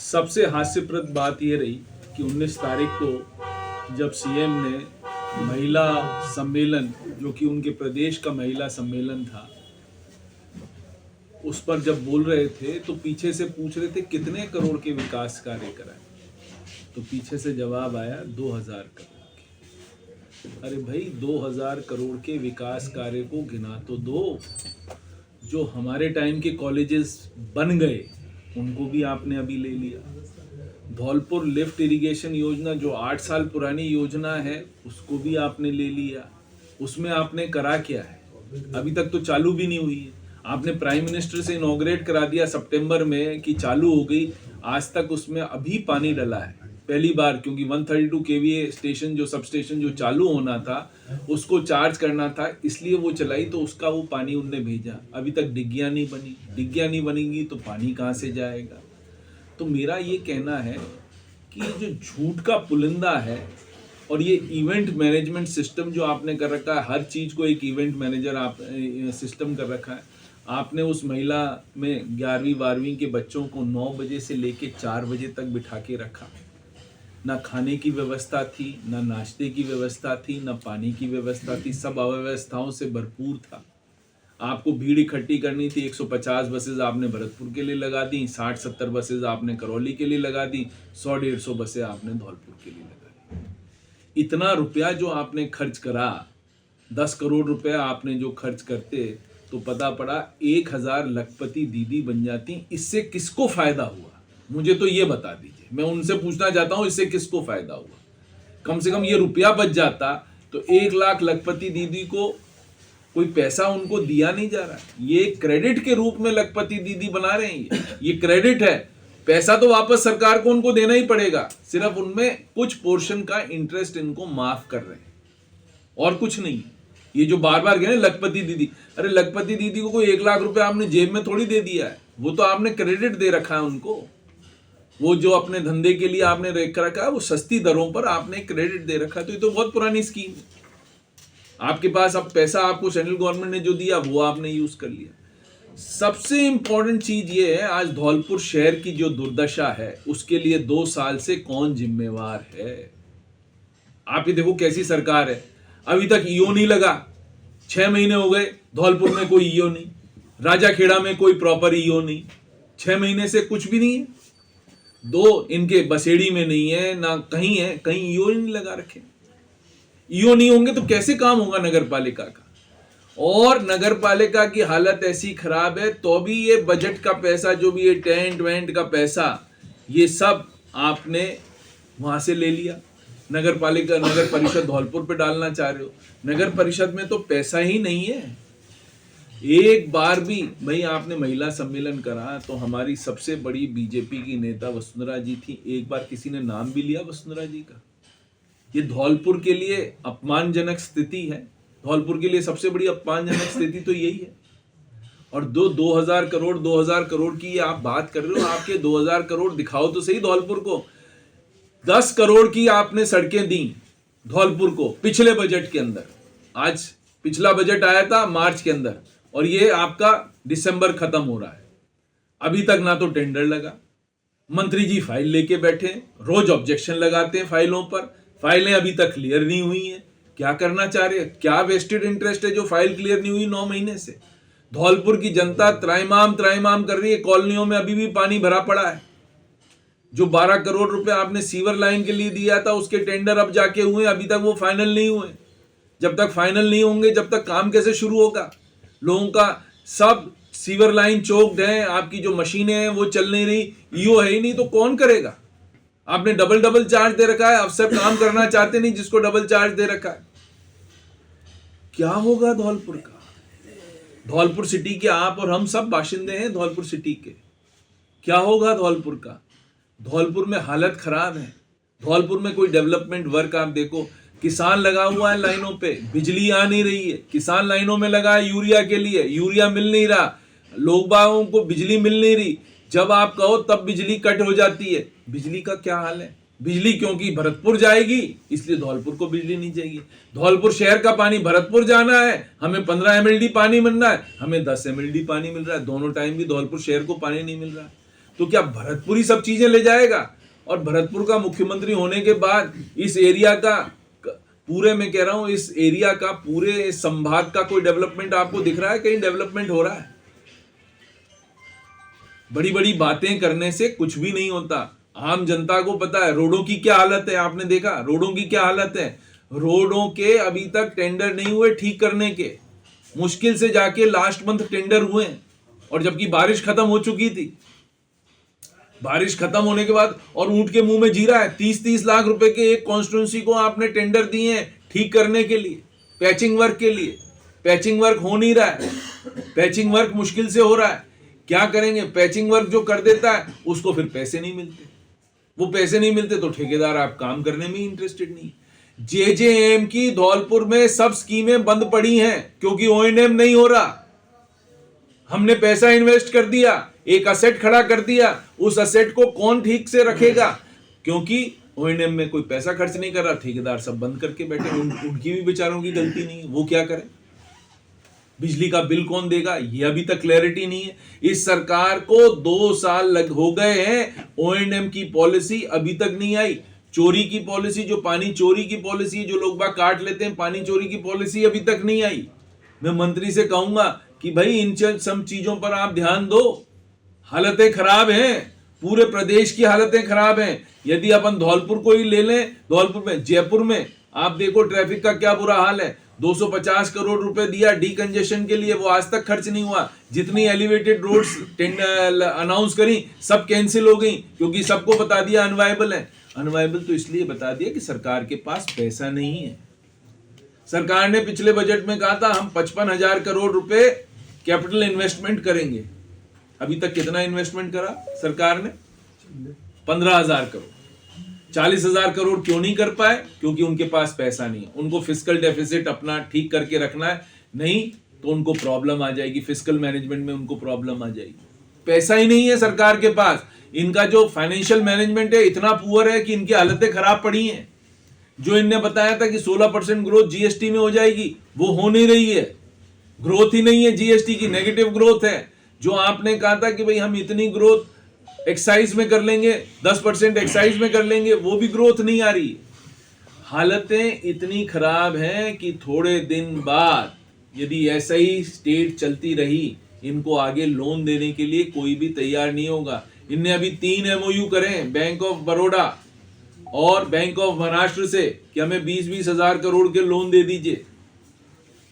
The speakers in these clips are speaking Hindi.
सबसे हास्यप्रद बात ये रही कि 19 तारीख को जब सीएम ने महिला सम्मेलन, जो कि उनके प्रदेश का महिला सम्मेलन था, उस पर जब बोल रहे थे तो पीछे से पूछ रहे थे कितने करोड़ के विकास कार्य कराए, तो पीछे से जवाब आया 2000 करोड़ के। अरे भाई, 2000 करोड़ के विकास कार्य को गिना तो दो। जो हमारे टाइम के कॉलेजेस बन गए उनको भी आपने अभी ले लिया। धौलपुर लिफ्ट इरिगेशन योजना जो 8 साल पुरानी योजना है, उसको भी आपने ले लिया। उसमें आपने करा क्या है? अभी तक तो चालू भी नहीं हुई है। आपने प्राइम मिनिस्टर से इनॉग्रेट करा दिया सितंबर में कि चालू हो गई, आज तक उसमें अभी पानी डला है पहली बार, क्योंकि 132 केवीए स्टेशन जो सब स्टेशन जो चालू होना था उसको चार्ज करना था, इसलिए वो चलाई, तो उसका वो पानी उनने भेजा। अभी तक डिग्गियां नहीं बनी। डिग्गियां नहीं बनेंगी तो पानी कहाँ से जाएगा? तो मेरा ये कहना है कि जो झूठ का पुलिंदा है और ये इवेंट मैनेजमेंट सिस्टम जो आपने कर रखा है, हर चीज़ को एक इवेंट मैनेजर आप सिस्टम कर रखा है। आपने उस महिला में 11वीं 12वीं के बच्चों को 9 बजे से लेके 4 बजे तक बिठा के रखा। ना खाने की व्यवस्था थी, ना नाश्ते की व्यवस्था थी, ना पानी की व्यवस्था थी, सब अव्यवस्थाओं से भरपूर था। आपको भीड़ इकट्ठी करनी थी, 150 बसेज आपने भरतपुर के लिए लगा दी, 60-70 बसेज आपने करौली के लिए लगा दी, 100-150 बसें आपने धौलपुर के लिए लगा दी। इतना रुपया जो आपने खर्च करा, 10 करोड़ रुपया आपने जो खर्च करते तो पता पड़ा 1000 लखपति दीदी बन जाती। इससे किसको फायदा हुआ? मुझे तो ये बता दीजिए। मैं उनसे पूछना चाहता हूं, इससे किसको फायदा हुआ? कम से कम ये रुपया बच जाता तो 1 लाख लखपति दीदी को कोई पैसा उनको दिया नहीं जा रहा है। ये क्रेडिट के रूप में लखपति दीदी बना रहे हैं। ये क्रेडिट है, पैसा तो वापस सरकार को उनको देना ही पड़ेगा, सिर्फ उनमें कुछ पोर्शन का इंटरेस्ट इनको माफ कर रहे हैं और कुछ नहीं। ये जो बार बार कह लखपति दीदी, अरे लखपति दीदी को कोई 1 लाख रुपया आपने जेब में थोड़ी दे दिया है, वो तो आपने क्रेडिट दे रखा है उनको। वो जो अपने धंधे के लिए आपने रख रखा है, वो सस्ती दरों पर आपने क्रेडिट दे रखा है। तो ये तो बहुत पुरानी स्कीम है। आपके पास अब पैसा आपको सेंट्रल गवर्नमेंट ने जो दिया वो आपने यूज कर लिया। सबसे इंपॉर्टेंट चीज ये है, आज धौलपुर शहर की जो दुर्दशा है उसके लिए 2 साल से कौन जिम्मेवार है? आप ये देखो कैसी सरकार है, अभी तक ईओ नहीं लगा। 6 महीने हो गए, धौलपुर में कोई ईओ नहीं, राजाखेड़ा में कोई प्रॉपर ईओ नहीं, 6 महीने से कुछ भी नहीं है। 2 इनके बसेड़ी में नहीं है, ना कहीं है, कहीं ईओ नहीं लगा रखे। ईओ नहीं होंगे तो कैसे काम होगा नगर पालिका का? और नगर पालिका की हालत ऐसी खराब है तो भी ये बजट का पैसा, जो भी ये टेंट वेंट का पैसा, ये सब आपने वहां से ले लिया। नगर पालिका, नगर परिषद धौलपुर पे डालना चाह रहे हो। नगर परिषद में तो पैसा ही नहीं है। एक बार भी भाई आपने महिला सम्मेलन करा तो हमारी सबसे बड़ी बीजेपी की नेता वसुंधरा जी थी, एक बार किसी ने नाम भी लिया वसुंधरा जी का? ये धौलपुर के लिए अपमानजनक स्थिति है। धौलपुर के लिए सबसे बड़ी अपमानजनक स्थिति तो यही है। और 2000 करोड़ की आप बात कर रहे हो। आपके 2000 करोड़ दिखाओ तो सही धौलपुर को। 10 करोड़ की आपने सड़कें दी धौलपुर को पिछले बजट के अंदर। आज पिछला बजट आया था मार्च के अंदर और ये आपका दिसंबर खत्म हो रहा है, अभी तक ना तो टेंडर लगा। मंत्री जी फाइल लेके बैठे, रोज ऑब्जेक्शन लगाते हैं फाइलों पर, फाइलें अभी तक क्लियर नहीं हुई हैं। क्या करना चाह रहे हैं? क्या वेस्टेड इंटरेस्ट है जो फाइल क्लियर नहीं हुई 9 महीने से? धौलपुर की जनता त्राइमाम कर रही है। कॉलोनियों में अभी भी पानी भरा पड़ा है। जो 12 करोड़ रुपए आपने सीवर लाइन के लिए दिया था उसके टेंडर अब जाके हुए, अभी तक वो फाइनल नहीं हुए। जब तक फाइनल नहीं होंगे, जब तक काम कैसे शुरू होगा? लोगों का सब सीवर लाइन चोक्ड है, आपकी जो मशीनें हैं वो चल नहीं रही, ईओ है ही नहीं, तो कौन करेगा? आपने डबल चार्ज दे रखा है, अफसर काम करना चाहते नहीं जिसको डबल चार्ज दे रखा है। क्या होगा धौलपुर का? धौलपुर सिटी के आप और हम सब बाशिंदे हैं धौलपुर सिटी के। क्या होगा धौलपुर का? धौलपुर में हालत खराब है। धौलपुर में कोई डेवलपमेंट वर्क आप देखो, किसान लगा हुआ है लाइनों पे, बिजली आ नहीं रही है। किसान लाइनों में लगा है यूरिया के लिए, यूरिया मिल नहीं रहा, लोग बागों को बिजली मिल नहीं रही। जब आप कहो तब बिजली कट हो जाती है। बिजली का क्या हाल है? बिजली क्योंकि भरतपुर जाएगी इसलिए धौलपुर को बिजली नहीं चाहिए। धौलपुर शहर का पानी भरतपुर जाना है, हमें 15 MLD पानी मिल रहा है, हमें 10 MLD पानी मिल रहा है। दोनों टाइम भी धौलपुर शहर को पानी नहीं मिल रहा है। तो क्या भरतपुर ही सब चीजें ले जाएगा? और भरतपुर का मुख्यमंत्री होने के बाद इस एरिया का पूरे, मैं कह रहा हूं, इस एरिया का पूरे संभाग का कोई डेवलपमेंट आपको दिख रहा है? कहीं डेवलपमेंट हो रहा है? बड़ी बड़ी बातें करने से कुछ भी नहीं होता। आम जनता को पता है रोडों की क्या हालत है। आपने देखा रोडों की क्या हालत है? रोडों के अभी तक टेंडर नहीं हुए ठीक करने के, मुश्किल से जाके लास्ट मंथ टेंडर हुए, और जबकि बारिश खत्म हो चुकी थी। बारिश खत्म होने के बाद और ऊंट के मुंह में जीरा है। 30-30 लाख रुपए के एक कॉन्स्टिट्यूंसी को आपने टेंडर दिए हैं ठीक करने के लिए, पैचिंग वर्क के लिए। पैचिंग वर्क हो नहीं रहा है, पैचिंग वर्क मुश्किल से हो रहा है। क्या करेंगे? पैचिंग वर्क जो कर देता है उसको फिर पैसे नहीं मिलते। वो पैसे नहीं मिलते तो ठेकेदार आप काम करने में इंटरेस्टेड नहीं। जेजेएम की धौलपुर में सब स्कीमें बंद पड़ी हैं क्योंकि ओएनएम नहीं हो रहा। हमने पैसा इन्वेस्ट कर दिया, एक असेट खड़ा कर दिया, उस असेट को कौन ठीक से रखेगा? क्योंकि ओएनएम में कोई पैसा खर्च नहीं कर रहा, ठेकेदार सब बंद करके बैठे। उनकी भी बेचारों की गलती नहीं है, वो क्या करें? बिजली का बिल कौन देगा? ये अभी तक क्लैरिटी नहीं है। इस सरकार को 2 साल हो गए हैं, ओएनएम की पॉलिसी अभी तक नहीं आई। चोरी की पॉलिसी, जो पानी चोरी की पॉलिसी, जो लोग बाग काट लेते हैं, पानी चोरी की पॉलिसी अभी तक नहीं आई। मैं मंत्री से कहूंगा कि भाई इन सब चीजों पर आप ध्यान दो। हालतें खराब हैं, पूरे प्रदेश की हालतें खराब हैं। यदि अपन धौलपुर को ही ले लें, धौलपुर में, जयपुर में आप देखो ट्रैफिक का क्या बुरा हाल है। 250 करोड़ रुपए दिया डीकंजेशन के लिए, वो आज तक खर्च नहीं हुआ। जितनी एलिवेटेड रोड्स अनाउंस करी सब कैंसिल हो गई क्योंकि सबको बता दिया अनवायबल है। अनवायबल तो इसलिए बता दिया कि सरकार के पास पैसा नहीं है। सरकार ने पिछले बजट में कहा था हम 55,000 करोड़ रुपए कैपिटल इन्वेस्टमेंट करेंगे। अभी तक कितना इन्वेस्टमेंट करा सरकार ने? 15,000 करोड़। 40,000 करोड़ क्यों नहीं कर पाए? क्योंकि उनके पास पैसा नहीं है। उनको फिस्कल डेफिसिट अपना ठीक करके रखना है, नहीं तो उनको प्रॉब्लम आ जाएगी। फिस्कल मैनेजमेंट में उनको प्रॉब्लम आ जाएगी। पैसा ही नहीं है सरकार के पास। इनका जो फाइनेंशियल मैनेजमेंट है इतना पुअर है कि इनकी हालतें खराब पड़ी हैं। जो इनने बताया था कि 16% ग्रोथ जीएसटी में हो जाएगी, वो हो नहीं रही है। ग्रोथ ही नहीं है, जीएसटी की नेगेटिव ग्रोथ है। जो आपने कहा था कि भाई हम इतनी ग्रोथ एक्साइज में कर लेंगे, 10% एक्साइज में कर लेंगे, वो भी ग्रोथ नहीं आ रही। हालतें इतनी खराब हैं कि थोड़े दिन बाद यदि ऐसा ही स्टेट चलती रही, इनको आगे लोन देने के लिए कोई भी तैयार नहीं होगा। इनने अभी 3 MOU करें बैंक ऑफ बड़ौदा और बैंक ऑफ महाराष्ट्र से कि हमें 20-20 हजार करोड़ के लोन दे दीजिए,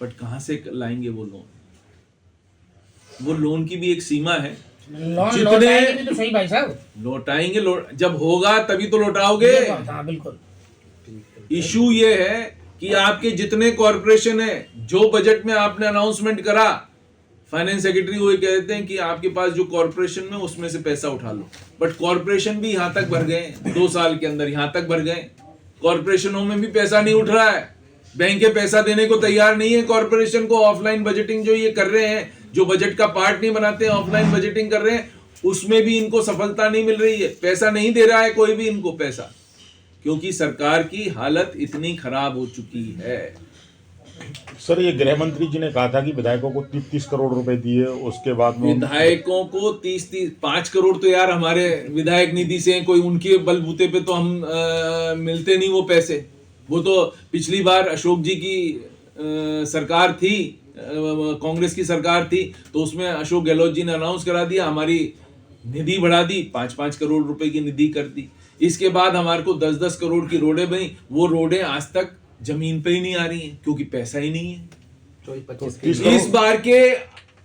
बट कहां से लाएंगे वो लोन? वो लोन की भी एक सीमा है। जितने भी तो सही भाई साहब लौटाएंगे, जब होगा तभी तो लौटाओगे। हाँ बिल्कुल। इशू ये है कि आपके जितने कॉर्पोरेशन है, जो बजट में आपने अनाउंसमेंट करा, फाइनेंस सेक्रेटरी वो कहते हैं कि आपके पास जो कॉर्पोरेशन में उसमें से पैसा उठा लो, बट कॉर्पोरेशन भी यहां तक भर गए 2 साल के अंदर, यहां तक भर गए। कॉर्पोरेशनों में भी पैसा नहीं उठ रहा है। बैंकें पैसा देने को तैयार नहीं है कॉर्पोरेशन को। ऑफलाइन बजटिंग जो ये कर रहे हैं, जो बजट का पार्ट नहीं बनाते हैं, ऑफलाइन बजटिंग कर रहे हैं, उसमें भी इनको सफलता नहीं मिल रही है। पैसा नहीं दे रहा है कोई भी इनको पैसा, क्योंकि सरकार की हालत इतनी खराब हो चुकी है। सर, ये गृह मंत्री जी ने कहा था कि विधायकों को 30 करोड़ रुपए दिए, उसके बाद में विधायकों को 5 करोड़ तो यार हमारे विधायक निधि से, कोई उनके बलबूते पे तो हम मिलते नहीं वो पैसे। वो तो पिछली बार अशोक जी की सरकार थी, कांग्रेस की सरकार थी, तो उसमें अशोक गहलोत जी ने अनाउंस करा दिया, हमारी निधि बढ़ा दी, 5-5 करोड़ रुपए की निधि कर दी। इसके बाद हमारे को 10-10 करोड़ की रोडें बनी, वो रोडें आज तक जमीन पे ही नहीं आ रही हैं क्योंकि पैसा ही नहीं है। 24-25 इस बार के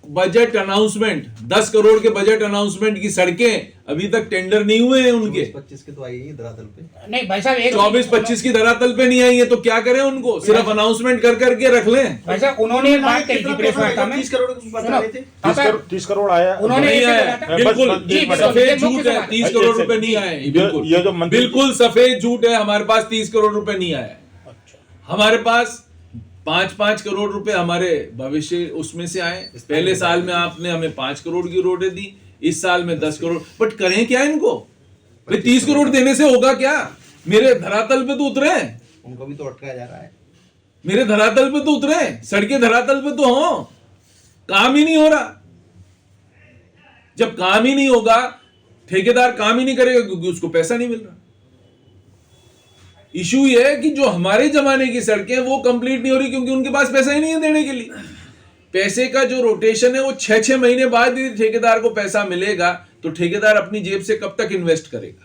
बजट अनाउंसमेंट, 10 करोड़ के बजट अनाउंसमेंट की सड़कें अभी तक टेंडर नहीं हुए हैं उनके। 24-25 की तो आई है धरातल पे। नहीं भाई साहब, 24-25 की धरातल पे नहीं आई है तो क्या करें? उनको सिर्फ अनाउंसमेंट कर करके रख लें। भाई साहब उन्होंने एक बात कही थी प्रेस वार्ता में, 30 करोड़ की बता रहे थे। 30 करोड़ आया उन्होंने नहीं ऐसे आया, बोला था। बिल्कुल जी, सफेद बिल्कुल, झूठ है। 30 करोड़ रुपए नहीं आए, बिल्कुल ये जो मंत्री बिल्कुल सफेद झूठ है। हमारे पास 30 करोड़ रुपए नहीं आया। हमारे पास 5-5 करोड़ रुपए हमारे भविष्य उसमें से आए। पहले साल में आपने हमें 5 करोड़ की रोडें दी, इस साल में 10 करोड़। बट करें क्या इनको? 30 करोड़ देने से होगा क्या? मेरे धरातल पे तो उतरे, उनको भी तो अटकाया जा रहा है। मेरे धरातल पे तो उतरे, सड़कें धरातल पे तो हो, काम ही नहीं हो रहा। जब काम ही नहीं होगा ठेकेदार काम ही नहीं करेगा क्योंकि उसको पैसा नहीं मिल रहा। इशू ये है कि जो हमारे जमाने की सड़कें वो कंप्लीट नहीं हो रही क्योंकि उनके पास पैसा ही नहीं है देने के लिए। पैसे का जो रोटेशन है वो 6-6 महीने बाद यदि ठेकेदार को पैसा मिलेगा तो ठेकेदार अपनी जेब से कब तक इन्वेस्ट करेगा?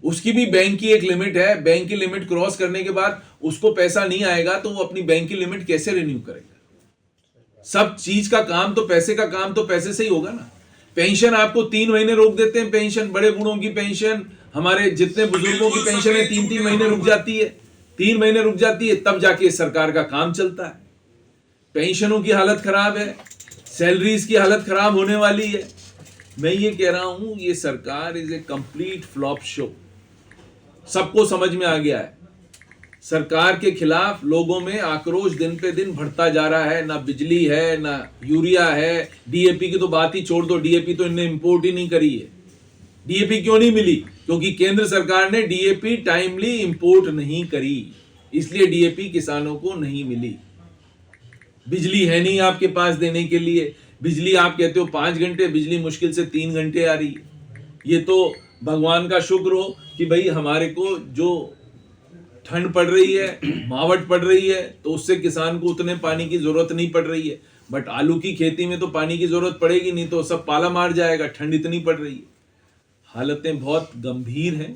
उसकी भी बैंक की एक लिमिट है, बैंक की लिमिट क्रॉस करने के बाद उसको पैसा नहीं आएगा तो वो अपनी बैंक की लिमिट कैसे रिन्यू करेगा? सब चीज का काम तो पैसे का काम तो पैसे से ही होगा ना। पेंशन आपको 3 महीने रोक देते हैं, पेंशन बड़े बूढ़ों की पेंशन, हमारे जितने बुजुर्गों की पेंशन है 3-3 महीने रुक जाती है, 3 महीने रुक जाती है, तब जाके सरकार का काम चलता है। पेंशनों की हालत खराब है, सैलरीज की हालत खराब होने वाली है। मैं ये कह रहा हूं ये सरकार is a complete flop show. सबको समझ में आ गया है, सरकार के खिलाफ लोगों में आक्रोश दिन पे दिन बढ़ता जा रहा है। ना बिजली है, ना यूरिया है, डीएपी की तो बात ही छोड़ दो, डीएपी तो इनने इंपोर्ट ही नहीं करी है। डीएपी क्यों नहीं मिली? क्योंकि केंद्र सरकार ने डीएपी टाइमली इंपोर्ट नहीं करी, इसलिए डीएपी किसानों को नहीं मिली। बिजली है नहीं आपके पास देने के लिए, बिजली आप कहते हो 5 घंटे, बिजली मुश्किल से 3 घंटे आ रही है। ये तो भगवान का शुक्र हो कि भाई हमारे को जो ठंड पड़ रही है, मावट पड़ रही है, तो उससे किसान को उतने पानी की जरूरत नहीं पड़ रही है। बट आलू की खेती में तो पानी की जरूरत पड़ेगी नहीं, तो सब पाला मार जाएगा, ठंड इतनी पड़ रही है। हालतें बहुत गंभीर हैं।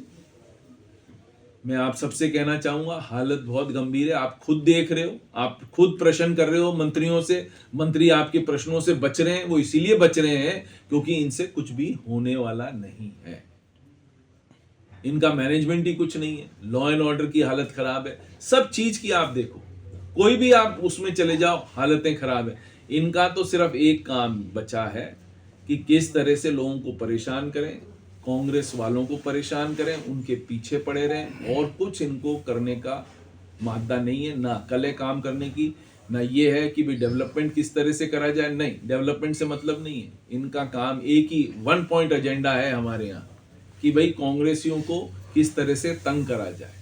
मैं आप सबसे कहना चाहूंगा हालत बहुत गंभीर है। आप खुद देख रहे हो, आप खुद प्रश्न कर रहे हो मंत्रियों से, मंत्री आपके प्रश्नों से बच रहे हैं। वो इसीलिए बच रहे हैं क्योंकि इनसे कुछ भी होने वाला नहीं है, इनका मैनेजमेंट ही कुछ नहीं है, लॉ एंड ऑर्डर की हालत खराब है। सब चीज की आप देखो, कोई भी आप उसमें चले जाओ, हालतें खराब है। इनका तो सिर्फ एक काम बचा है कि किस तरह से लोगों को परेशान करें, कांग्रेस वालों को परेशान करें, उनके पीछे पड़े रहें, और कुछ इनको करने का मादा नहीं है। ना अकल है काम करने की, ना ये है कि भाई डेवलपमेंट किस तरह से करा जाए। नहीं, डेवलपमेंट से मतलब नहीं है इनका काम। एक ही 1 पॉइंट एजेंडा है हमारे यहाँ कि भाई कांग्रेसियों को किस तरह से तंग करा जाए।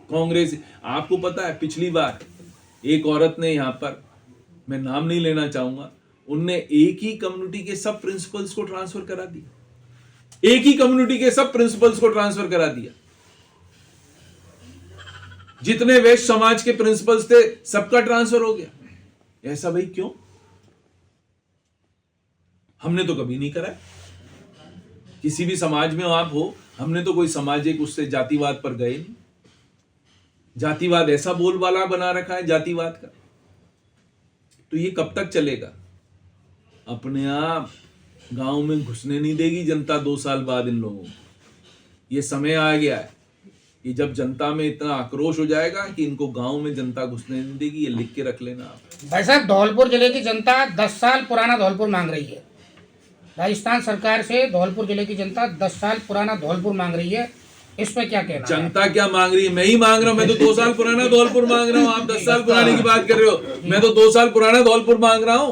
कांग्रेस, आपको पता है पिछली बार एक औरत ने यहाँ पर, मैं नाम नहीं लेना चाहूंगा, उनने एक ही कम्युनिटी के सब प्रिंसिपल्स को ट्रांसफर करा दिया। एक ही कम्युनिटी के सब प्रिंसिपल्स को ट्रांसफर करा दिया। जितने वैश्य समाज के प्रिंसिपल्स थे सबका ट्रांसफर हो गया। ऐसा भाई क्यों? हमने तो कभी नहीं करा। किसी भी समाज में आप हो, हमने तो कोई सामाजिक उससे जातिवाद पर गए नहीं। जातिवाद ऐसा बोलबाला बना रखा है जातिवाद का, तो ये कब तक चलेगा? अपने आप गांव में घुसने नहीं देगी जनता 2 साल बाद इन लोगों को। ये समय आ गया है कि जब जनता में इतना आक्रोश हो जाएगा कि इनको गांव में जनता घुसने नहीं देगी। ये लिख के रख लेना आप। भाई साहब, धौलपुर जिले की जनता 10 साल पुराना धौलपुर मांग रही है। राजस्थान सरकार से धौलपुर जिले की जनता 10 साल पुराना धौलपुर मांग रही है, इस पे क्या कहना? जनता क्या मांग रही है? मैं ही मांग रहा हूं। मैं तो 2 साल पुराना धौलपुर मांग रहा हूं। आप 10 साल पुराने की बात कर रहे हो, मैं तो 2 साल पुराना धौलपुर मांग रहा हूं।